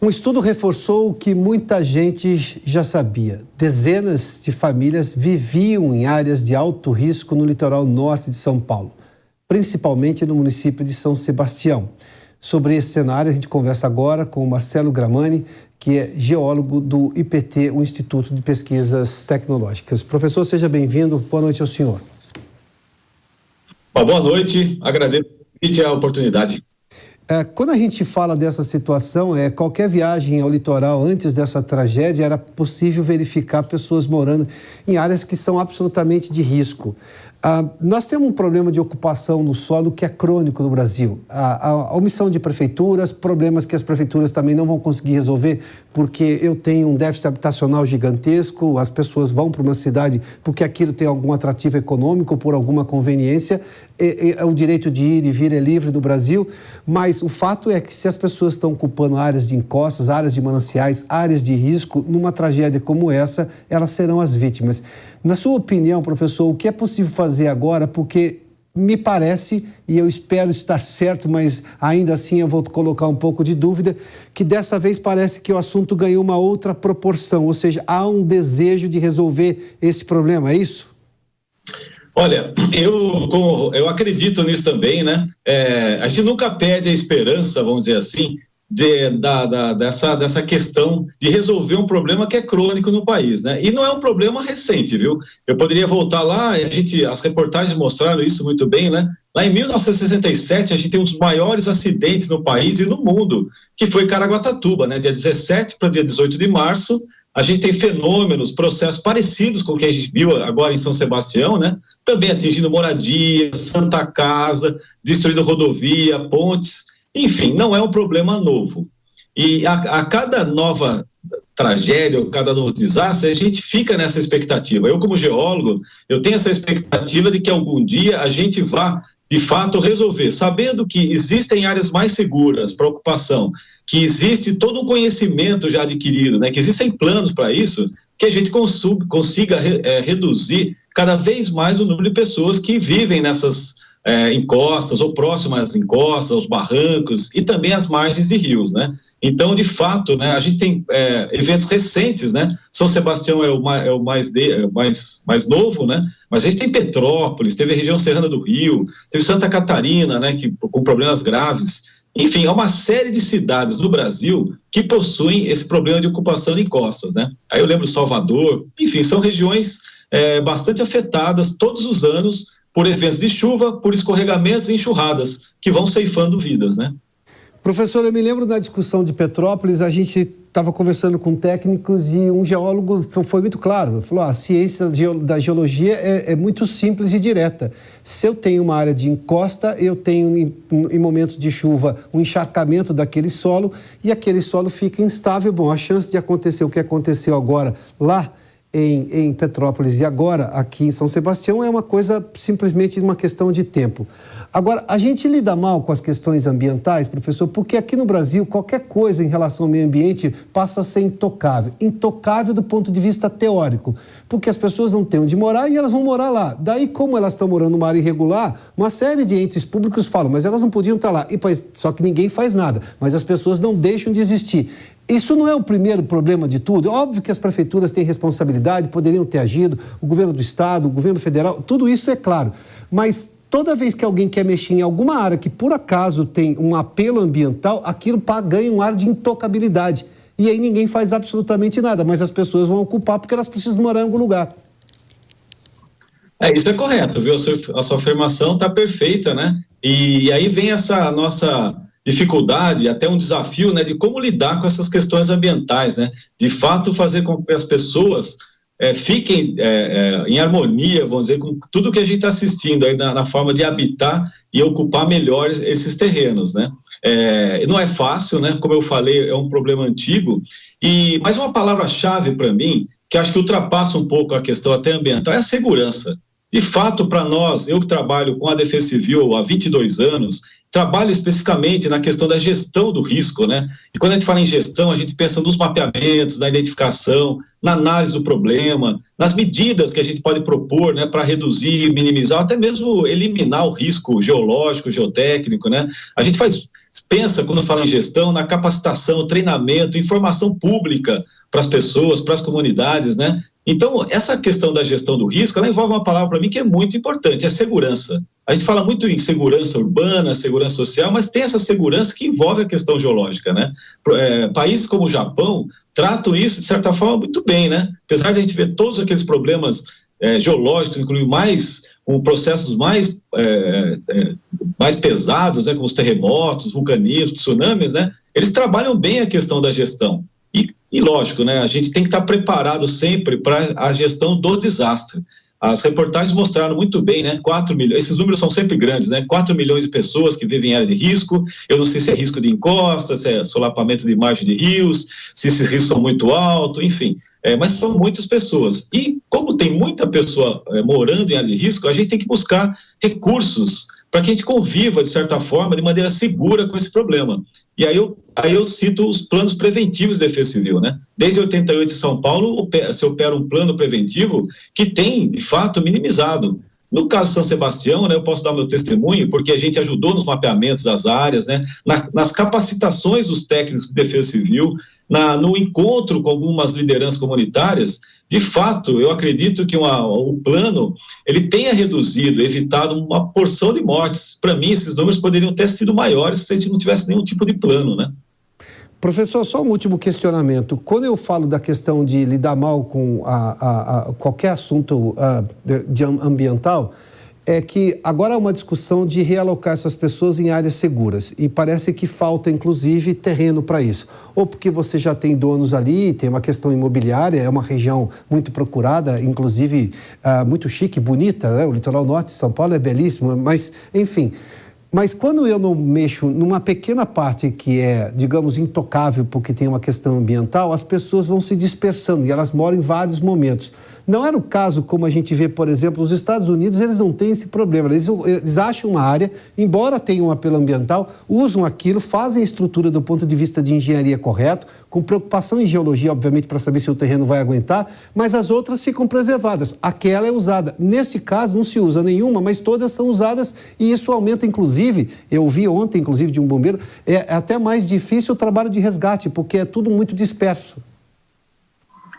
Um estudo reforçou o que muita gente já sabia. Dezenas de famílias viviam em áreas de alto risco no litoral norte de São Paulo, principalmente no município de São Sebastião. Sobre esse cenário, a gente conversa agora com o Marcelo Gramani, que é geólogo do IPT, o Instituto de Pesquisas Tecnológicas. Professor, seja bem-vindo. Boa noite ao senhor. Boa noite, agradeço a oportunidade. Quando a gente fala dessa situação, qualquer viagem ao litoral antes dessa tragédia era possível verificar pessoas morando em áreas que são absolutamente de risco. Nós temos um problema de ocupação no solo que é crônico no Brasil. A omissão de prefeituras, problemas que as prefeituras também não vão conseguir resolver porque eu tenho um déficit habitacional gigantesco, as pessoas vão para uma cidade porque aquilo tem algum atrativo econômico, por alguma conveniência, o direito de ir e vir é livre no Brasil, mas o fato é que se as pessoas estão ocupando áreas de encostas, áreas de mananciais, áreas de risco, numa tragédia como essa, elas serão as vítimas. Na sua opinião, professor, o que é possível fazer agora? Porque me parece, e eu espero estar certo, mas ainda assim eu vou colocar um pouco de dúvida, que dessa vez parece que o assunto ganhou uma outra proporção, ou seja, há um desejo de resolver esse problema, é isso? Olha, eu acredito nisso também, né? A gente nunca perde a esperança, vamos dizer assim, dessa questão de resolver um problema que é crônico no país, né? E não é um problema recente, viu? Eu poderia voltar lá, as reportagens mostraram isso muito bem, né? Lá em 1967, a gente tem um dos maiores acidentes no país e no mundo, que foi Caraguatatuba, né? Dia 17 para dia 18 de março, a gente tem fenômenos, processos parecidos com o que a gente viu agora em São Sebastião, né? Também atingindo moradia, Santa Casa, destruindo rodovia, pontes, enfim, não é um problema novo. E a cada nova tragédia, ou cada novo desastre, a gente fica nessa expectativa. Eu, como geólogo, eu tenho essa expectativa de que algum dia a gente vá, de fato, resolver, sabendo que existem áreas mais seguras para ocupação, que existe todo um conhecimento já adquirido, né, que existem planos para isso, que a gente consiga reduzir cada vez mais o número de pessoas que vivem nessas encostas ou próximas às encostas, os barrancos e também as margens de rios, né? Então, de fato, né, a gente tem eventos recentes, né? São Sebastião é o mais novo, né? Mas a gente tem Petrópolis, teve a região serrana do Rio, teve Santa Catarina, né? Com problemas graves. Enfim, há uma série de cidades no Brasil que possuem esse problema de ocupação de encostas, né? Aí eu lembro Salvador, enfim, são regiões bastante afetadas todos os anos por eventos de chuva, por escorregamentos e enxurradas, que vão ceifando vidas, né? Professor, eu me lembro da discussão de Petrópolis, a gente estava conversando com técnicos e um geólogo foi muito claro, falou, a ciência da geologia é muito simples e direta. Se eu tenho uma área de encosta, eu tenho em momentos de chuva um encharcamento daquele solo e aquele solo fica instável. Bom, a chance de acontecer o que aconteceu agora lá em Petrópolis e agora aqui em São Sebastião é uma coisa simplesmente uma questão de tempo. Agora, a gente lida mal com as questões ambientais, professor, porque aqui no Brasil qualquer coisa em relação ao meio ambiente passa a ser intocável. Intocável do ponto de vista teórico, porque as pessoas não têm onde morar e elas vão morar lá. Daí, como elas estão morando numa área irregular, uma série de entes públicos falam, mas elas não podiam estar lá. Só que ninguém faz nada, mas as pessoas não deixam de existir. Isso não é o primeiro problema de tudo. Óbvio que as prefeituras têm responsabilidade, poderiam ter agido, o governo do estado, o governo federal, tudo isso é claro. Mas toda vez que alguém quer mexer em alguma área que por acaso tem um apelo ambiental, aquilo ganha um ar de intocabilidade. E aí ninguém faz absolutamente nada, mas as pessoas vão ocupar porque elas precisam morar em algum lugar. Isso é correto, viu? A sua afirmação está perfeita, né? E aí vem essa nossa dificuldade, até um desafio, né, de como lidar com essas questões ambientais, né, de fato fazer com que as pessoas fiquem em harmonia, vamos dizer, com tudo que a gente está assistindo aí na forma de habitar e ocupar melhor esses terrenos, né. Não é fácil, né, como eu falei, é um problema antigo, mas uma palavra-chave para mim, que acho que ultrapassa um pouco a questão até ambiental, é a segurança. De fato, para nós, eu que trabalho com a Defesa Civil há 22 anos, trabalha especificamente na questão da gestão do risco, né? E quando a gente fala em gestão, a gente pensa nos mapeamentos, na identificação, na análise do problema, nas medidas que a gente pode propor, né, para reduzir, minimizar, até mesmo eliminar o risco geológico, geotécnico, né? A gente pensa, quando fala em gestão, na capacitação, treinamento, informação pública para as pessoas, para as comunidades, né? Então, essa questão da gestão do risco, ela envolve uma palavra para mim que é muito importante, é segurança. A gente fala muito em segurança urbana, segurança social, mas tem essa segurança que envolve a questão geológica, né? Países como o Japão tratam isso, de certa forma, muito bem, né? Apesar de a gente ver todos aqueles problemas geológicos, incluindo com processos mais pesados, né? Como os terremotos, vulcanismo, tsunamis, né? Eles trabalham bem a questão da gestão. E lógico, né? A gente tem que estar preparado sempre para a gestão do desastre. As reportagens mostraram muito bem, né? 4 milhões, esses números são sempre grandes, né? 4 milhões de pessoas que vivem em área de risco. Eu não sei se é risco de encosta, se é solapamento de margem de rios, se esses riscos são muito altos, enfim. Mas são muitas pessoas. E como tem muita pessoa morando em área de risco, a gente tem que buscar recursos para que a gente conviva, de certa forma, de maneira segura com esse problema. E aí eu cito os planos preventivos de defesa civil, né? Desde 88 em São Paulo, se opera um plano preventivo que tem, de fato, minimizado. No caso de São Sebastião, né, eu posso dar meu testemunho, porque a gente ajudou nos mapeamentos das áreas, né, nas capacitações dos técnicos de defesa civil, no encontro com algumas lideranças comunitárias. De fato, eu acredito que o plano ele tenha reduzido, evitado uma porção de mortes. Para mim, esses números poderiam ter sido maiores se a gente não tivesse nenhum tipo de plano, né? Professor, só um último questionamento. Quando eu falo da questão de lidar mal com qualquer assunto ambiental, é que agora há uma discussão de realocar essas pessoas em áreas seguras e parece que falta, inclusive, terreno para isso. Ou porque você já tem donos ali, tem uma questão imobiliária, é uma região muito procurada, inclusive muito chique, bonita, né? O litoral norte de São Paulo é belíssimo, mas, enfim... Mas quando eu não mexo numa pequena parte que é, digamos, intocável porque tem uma questão ambiental, as pessoas vão se dispersando e elas moram em vários momentos. Não era o caso como a gente vê, por exemplo, os Estados Unidos, eles não têm esse problema. Eles acham uma área, embora tenham um apelo ambiental, usam aquilo, fazem a estrutura do ponto de vista de engenharia correto, com preocupação em geologia, obviamente, para saber se o terreno vai aguentar, mas as outras ficam preservadas. Aquela é usada. Neste caso, não se usa nenhuma, mas todas são usadas e isso aumenta, inclusive, eu vi ontem, inclusive, de um bombeiro, é até mais difícil o trabalho de resgate, porque é tudo muito disperso.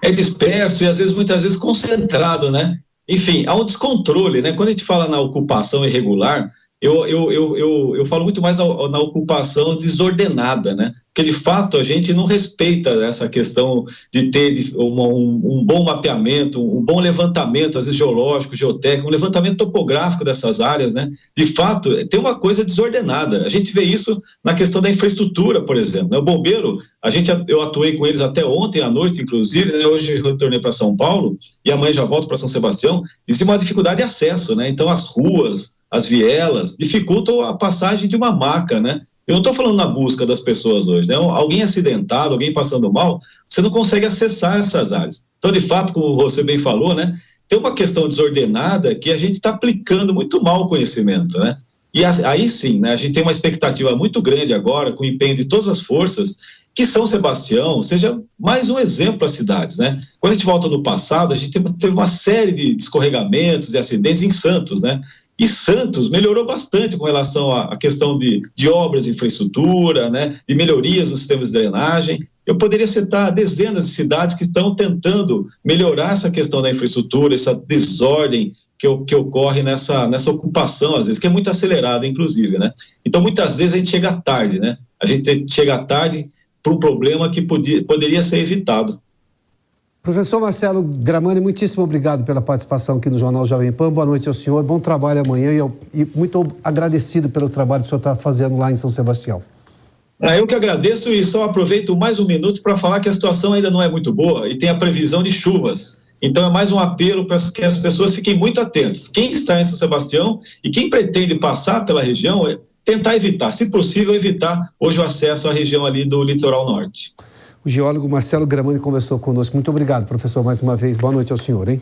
É disperso e, muitas vezes, concentrado, né? Enfim, há um descontrole, né? Quando a gente fala na ocupação irregular, eu falo muito mais na ocupação desordenada, né? Porque, de fato, a gente não respeita essa questão de ter um bom mapeamento, um bom levantamento, às vezes geológico, geotécnico, um levantamento topográfico dessas áreas, né? De fato, tem uma coisa desordenada. A gente vê isso na questão da infraestrutura, por exemplo, né? O bombeiro, eu atuei com eles até ontem à noite, inclusive, né? Hoje eu retornei para São Paulo e amanhã já volto para São Sebastião. Existe uma dificuldade de acesso, né? Então, as ruas, as vielas, dificultam a passagem de uma maca, né? Eu não estou falando na busca das pessoas hoje, né? Alguém acidentado, alguém passando mal, você não consegue acessar essas áreas. Então, de fato, como você bem falou, né? Tem uma questão desordenada que a gente está aplicando muito mal o conhecimento, né? E aí sim, né? A gente tem uma expectativa muito grande agora, com o empenho de todas as forças, que São Sebastião seja mais um exemplo para as cidades, né? Quando a gente volta no passado, a gente teve uma série de escorregamentos e acidentes em Santos, né? E Santos melhorou bastante com relação à questão de obras de infraestrutura, né, de melhorias nos sistemas de drenagem. Eu poderia citar dezenas de cidades que estão tentando melhorar essa questão da infraestrutura, essa desordem que ocorre nessa ocupação, às vezes, que é muito acelerada, inclusive, né? Então, muitas vezes a gente chega tarde, né? A gente chega tarde para um problema que poderia ser evitado. Professor Marcelo Gramani, muitíssimo obrigado pela participação aqui no Jornal Jovem Pan. Boa noite ao senhor, bom trabalho amanhã e muito agradecido pelo trabalho que o senhor está fazendo lá em São Sebastião. Eu que agradeço e só aproveito mais um minuto para falar que a situação ainda não é muito boa e tem a previsão de chuvas. Então é mais um apelo para que as pessoas fiquem muito atentas. Quem está em São Sebastião e quem pretende passar pela região, tentar evitar, se possível, evitar hoje o acesso à região ali do litoral norte. O geólogo Marcelo Gramani conversou conosco. Muito obrigado, professor, mais uma vez. Boa noite ao senhor, hein?